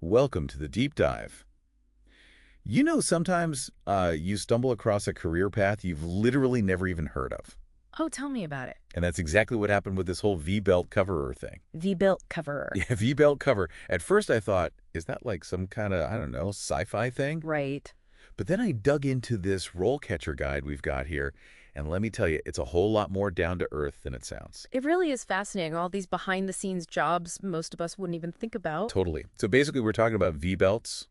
Welcome to the deep dive. You know, sometimes you stumble across a career path you've literally never even heard of. Oh, tell me about it. And that's exactly what happened with this whole V-belt coverer thing. V-belt coverer. Yeah, V-belt cover. At first I thought, is that like some kind of, I don't know, sci-fi thing? Right. But then I dug into this RoleCatcher guide we've got here, and let me tell you, it's a whole lot more down to earth than it sounds. It really is fascinating. All these behind-the-scenes jobs most of us wouldn't even think about. Totally. So basically we're talking about V-belts,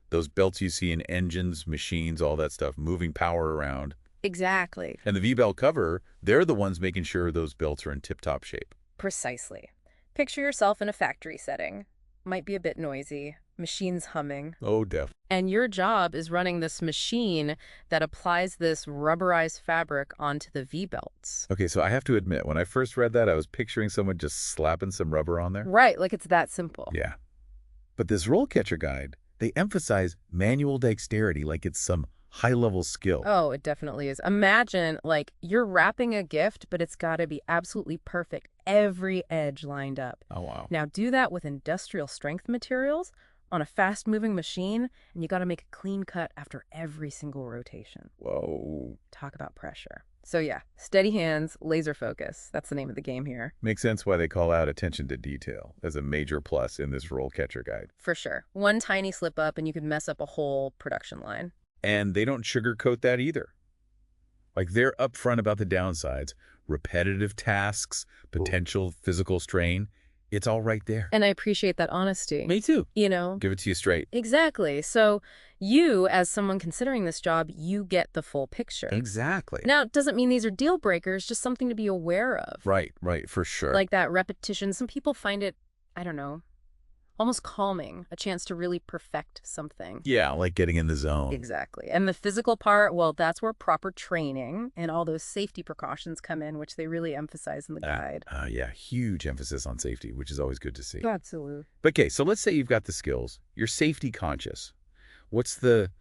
those belts you see in engines, machines, all that stuff, moving power around. Exactly. And the V-belt cover, they're the ones making sure those belts are in tip-top shape. Precisely. Picture yourself in a factory setting. Might be a bit noisy. Machines humming. Oh, definitely. And your job is running this machine that applies this rubberized fabric onto the V-belts. Okay, so I have to admit, when I first read that, I was picturing someone just slapping some rubber on there. Right, like it's that simple. Yeah. But this RoleCatcher guide, they emphasize manual dexterity like it's some high-level skill. Oh, it definitely is. Imagine, like, you're wrapping a gift, but it's got to be absolutely perfect. Every edge lined up. Oh, wow. Now, do that with industrial strength materials on a fast-moving machine, and you got to make a clean cut after every single rotation. Whoa. Talk about pressure. So yeah, steady hands, laser focus. That's the name of the game here. Makes sense why they call out attention to detail as a major plus in this RoleCatcher guide. For sure. One tiny slip up and you could mess up a whole production line. And they don't sugarcoat that either. Like, they're upfront about the downsides, repetitive tasks, potential physical strain. It's all right there. And I appreciate that honesty. Me too. You know? Give it to you straight. Exactly. So you, as someone considering this job, you get the full picture. Exactly. Now, it doesn't mean these are deal breakers, just something to be aware of. Right, for sure. Like that repetition. Some people find it, I don't know, almost calming, a chance to really perfect something. Yeah, like getting in the zone. Exactly. And the physical part, well, that's where proper training and all those safety precautions come in, which they really emphasize in the guide. Yeah, huge emphasis on safety, which is always good to see. Absolutely. But okay, so let's say you've got the skills. You're safety conscious. What's the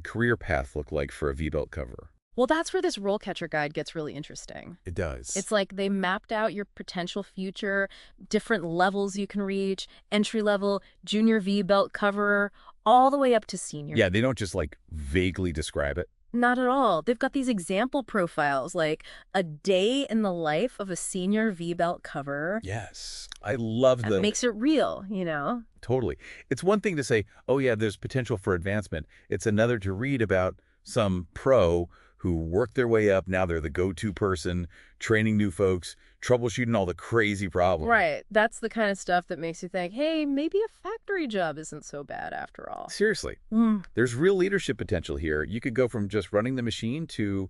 career path look like for a V-belt coverer? Well, that's where this RoleCatcher guide gets really interesting. It does. It's like they mapped out your potential future, different levels you can reach, entry level, junior V-belt coverer, all the way up to senior. Yeah, they don't just like vaguely describe it. Not at all. They've got these example profiles, like a day in the life of a senior V-belt coverer. Yes. I love That makes it real, you know? Totally. It's one thing to say, oh yeah, there's potential for advancement. It's another to read about some pro who worked their way up. Now they're the go-to person, training new folks, troubleshooting all the crazy problems. Right. That's the kind of stuff that makes you think, hey, maybe a factory job isn't so bad after all. Seriously. There's real leadership potential here. You could go from just running the machine to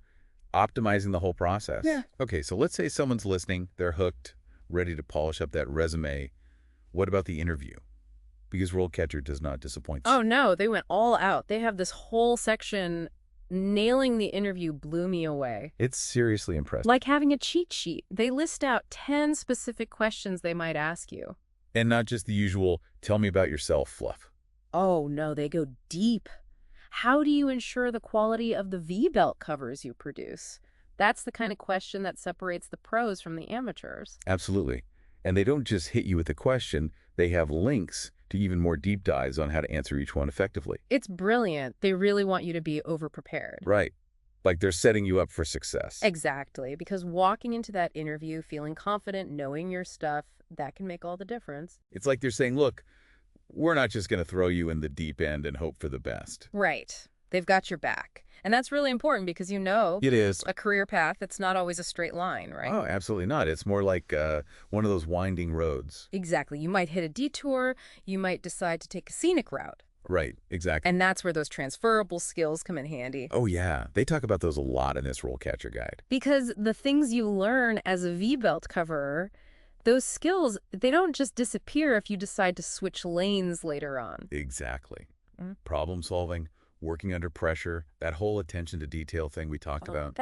optimizing the whole process. Yeah. Okay, so let's say someone's listening, they're hooked, ready to polish up that resume. What about the interview? Because RoleCatcher does not disappoint. Oh, no, they went all out. They have this whole section. Nailing the interview blew me away. It's seriously impressive. Like having a cheat sheet. They list out 10 specific questions they might ask you. And not just the usual, tell me about yourself fluff. Oh, no, they go deep. How do you ensure the quality of the V-belt covers you produce? That's the kind of question that separates the pros from the amateurs. Absolutely. And they don't just hit you with a question, they have links to even more deep dives on how to answer each one effectively. It's brilliant. They really want you to be over-prepared. Right. Like they're setting you up for success. Exactly. Because walking into that interview feeling confident, knowing your stuff, that can make all the difference. It's like they're saying, look, we're not just going to throw you in the deep end and hope for the best. Right. They've got your back. And that's really important because, you know, it is a career path, it's not always a straight line, right? Oh, absolutely not. It's more like one of those winding roads. Exactly. You might hit a detour. You might decide to take a scenic route. Right, exactly. And that's where those transferable skills come in handy. Oh, yeah. They talk about those a lot in this RoleCatcher guide. Because the things you learn as a V-belt coverer, those skills, they don't just disappear if you decide to switch lanes later on. Exactly. Problem solving, working under pressure, that whole attention to detail thing we talked about.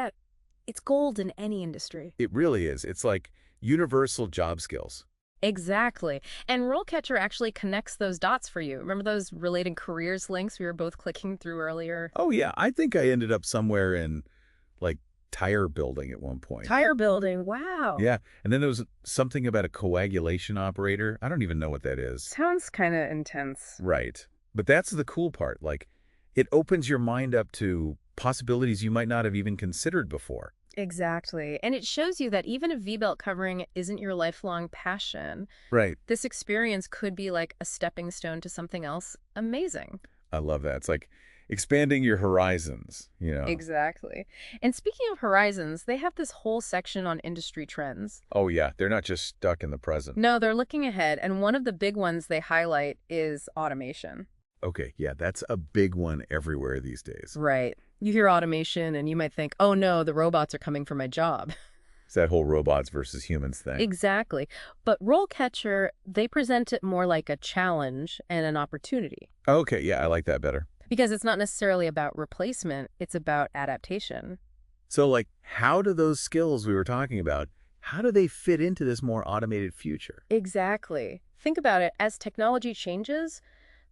It's gold in any industry. It really is. It's like universal job skills. Exactly. And RoleCatcher actually connects those dots for you. Remember those related careers links we were both clicking through earlier? Oh, yeah. I think I ended up somewhere in, like, tire building at one point. Tire building, wow. Yeah, and then there was something about a coagulation operator. I don't even know what that is. Sounds kind of intense. Right. But that's the cool part. Like, it opens your mind up to possibilities you might not have even considered before. Exactly. And it shows you that even if V-belt covering isn't your lifelong passion, Right. this experience could be like a stepping stone to something else amazing. I love that. It's like expanding your horizons, you know. Exactly. And speaking of horizons, they have this whole section on industry trends. Oh, yeah. They're not just stuck in the present. No, they're looking ahead, and one of the big ones they highlight is automation. Okay, yeah, that's a big one everywhere these days. Right. You hear automation and you might think, oh no, the robots are coming for my job. It's that whole robots versus humans thing. Exactly. But RoleCatcher, they present it more like a challenge and an opportunity. Okay, yeah, I like that better. Because it's not necessarily about replacement, it's about adaptation. So, like, how do those skills we were talking about, how do they fit into this more automated future? Exactly. Think about it. As technology changes,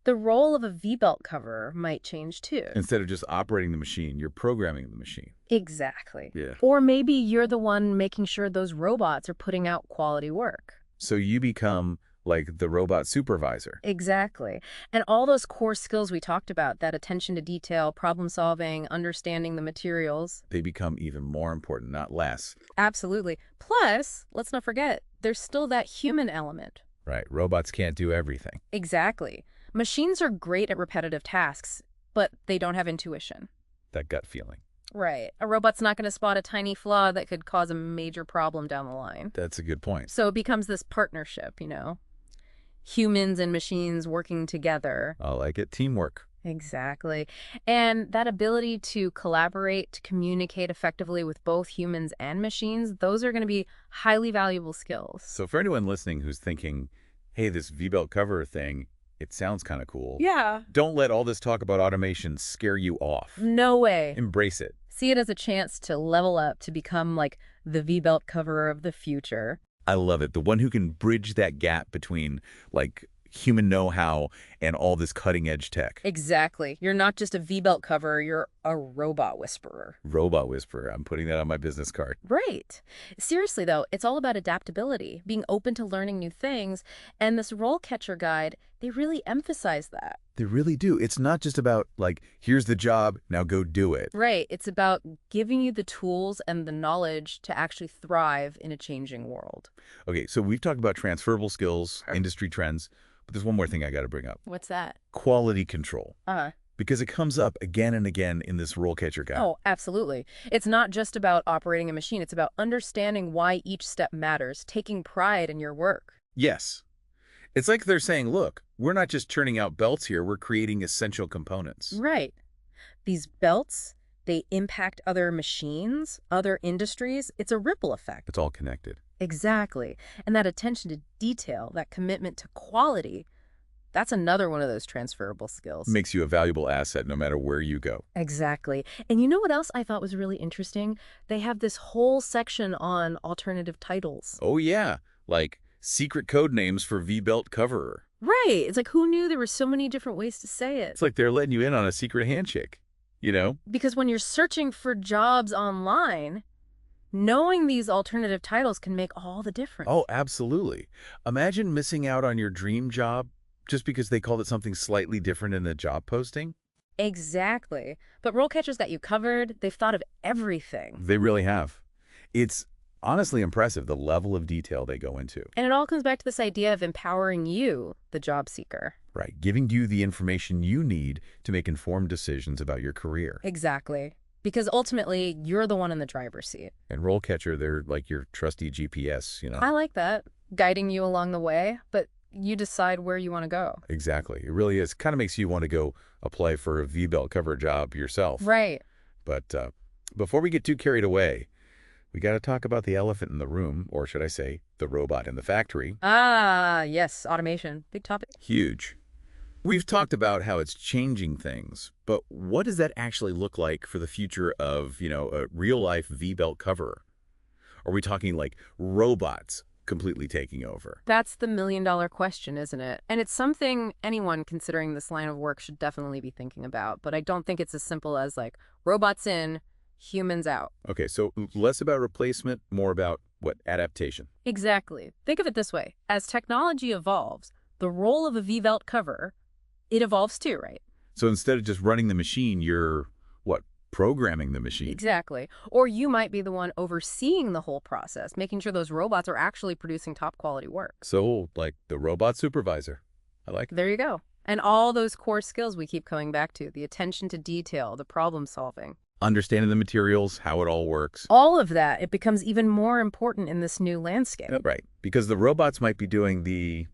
the role of a V-belt cover might change too. Instead of just operating the machine, you're programming the machine. Exactly. Yeah. Or maybe you're the one making sure those robots are putting out quality work. So you become like the robot supervisor. Exactly. And all those core skills we talked about, that attention to detail, problem solving, understanding the materials. They become even more important, not less. Absolutely. Plus, let's not forget, there's still that human element. Right. Robots can't do everything. Exactly. Machines are great at repetitive tasks, but they don't have intuition. That gut feeling. Right. A robot's not going to spot a tiny flaw that could cause a major problem down the line. That's a good point. So it becomes this partnership, humans and machines working together. I like it. Teamwork. Exactly. And that ability to collaborate, to communicate effectively with both humans and machines, those are going to be highly valuable skills. So for anyone listening who's thinking, hey, this V-belt cover thing, it sounds kind of cool. Yeah. Don't let all this talk about automation scare you off. No way. Embrace it. See it as a chance to level up, to become like the V-belt coverer of the future. I love it. The one who can bridge that gap between like human know-how and all this cutting-edge tech. Exactly. You're not just a V-belt coverer, you're a robot whisperer. Robot whisperer. I'm putting that on my business card. Right. Seriously, though, it's all about adaptability, being open to learning new things, and this RoleCatcher guide, they really emphasize that. They really do. It's not just about like, here's the job, now go do it. Right. It's about giving you the tools and the knowledge to actually thrive in a changing world. Okay, so we've talked about transferable skills, industry trends, but there's one more thing I got to bring up. What's that? Quality control. Uh-huh. Because it comes up again and again in this RoleCatcher guide. Oh, absolutely. It's not just about operating a machine. It's about understanding why each step matters, taking pride in your work. Yes. It's like they're saying, look, we're not just churning out belts here, we're creating essential components. Right. These belts, they impact other machines, other industries. It's a ripple effect. It's all connected. Exactly. And that attention to detail, that commitment to quality, that's another one of those transferable skills. Makes you a valuable asset no matter where you go. Exactly. And you know what else I thought was really interesting? They have this whole section on alternative titles. Oh, yeah. Like secret code names for V-belt coverer. Right. It's like, who knew there were so many different ways to say it? It's like they're letting you in on a secret handshake, you know? Because when you're searching for jobs online, knowing these alternative titles can make all the difference. Oh, absolutely. Imagine missing out on your dream job just because they called it something slightly different in a job posting. Exactly. But RoleCatcher's got you covered. They've thought of everything. They really have. It's honestly impressive, the level of detail they go into. And it all comes back to this idea of empowering you, the job seeker. Right. Giving you the information you need to make informed decisions about your career. Exactly. Because ultimately, you're the one in the driver's seat. And RoleCatcher, they're like your trusty GPS, you know? I like that. Guiding you along the way, but you decide where you want to go. Exactly. It really is. Kind of makes you want to go apply for a V-belt cover job yourself. Right. But before we get too carried away, we got to talk about the elephant in the room, or should I say, the robot in the factory. Ah, yes, automation. Big topic. Huge. We've talked about how it's changing things, but what does that actually look like for the future of, a real-life V-belt coverer? Are we talking like robots completely taking over? That's the million-dollar question, isn't it? And it's something anyone considering this line of work should definitely be thinking about. But I don't think it's as simple as like, robots in, humans out. Okay, so less about replacement, more about, what, adaptation. Exactly. Think of it this way. As technology evolves, the role of a V-belt cover, it evolves too, right? So instead of just running the machine, you're, what, programming the machine? Exactly. Or you might be the one overseeing the whole process, making sure those robots are actually producing top quality work. So, like the robot supervisor. I like it. There you go. And all those core skills we keep coming back to, the attention to detail, the problem solving. Understanding the materials, how it all works. All of that, it becomes even more important in this new landscape. Right, because the robots might be doing the,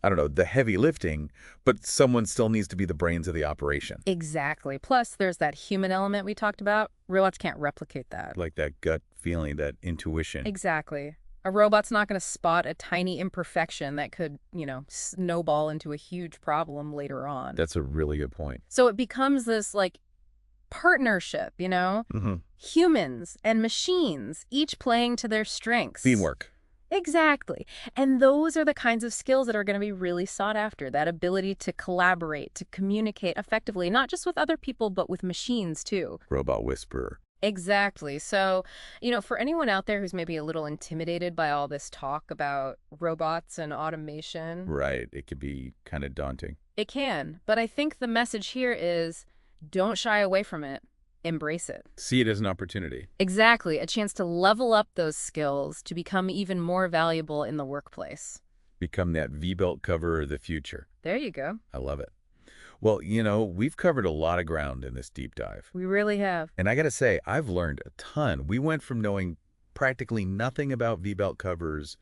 I don't know, the heavy lifting, but someone still needs to be the brains of the operation. Exactly. Plus, there's that human element we talked about. Robots can't replicate that. Like that gut feeling, that intuition. Exactly. A robot's not going to spot a tiny imperfection that could, snowball into a huge problem later on. That's a really good point. So it becomes this, partnership, Humans and machines, each playing to their strengths. Teamwork. Exactly. And those are the kinds of skills that are going to be really sought after, that ability to collaborate, to communicate effectively, not just with other people, but with machines too. Robot whisperer. Exactly. So, for anyone out there who's maybe a little intimidated by all this talk about robots and automation. Right. It could be kind of daunting. It can. But I think the message here is don't shy away from it. Embrace it. See it as an opportunity. Exactly. A chance to level up those skills to become even more valuable in the workplace. Become that V-belt cover of the future. There you go. I love it. Well, we've covered a lot of ground in this deep dive. We really have. And I got to say, I've learned a ton. We went from knowing practically nothing about V-belt covers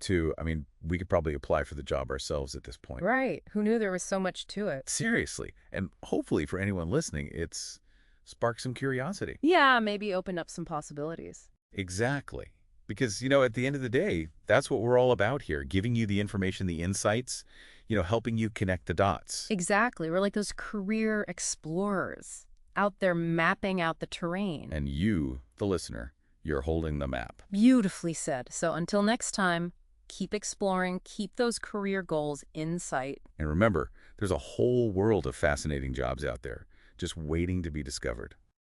to, we could probably apply for the job ourselves at this point. Right. Who knew there was so much to it? Seriously. And hopefully for anyone listening, it's sparked some curiosity. Yeah, maybe open up some possibilities. Exactly. Because, at the end of the day, that's what we're all about here, giving you the information, the insights, helping you connect the dots. Exactly. We're like those career explorers out there mapping out the terrain. And you, the listener, you're holding the map. Beautifully said. So until next time, keep exploring, keep those career goals in sight. And remember, there's a whole world of fascinating jobs out there, just waiting to be discovered.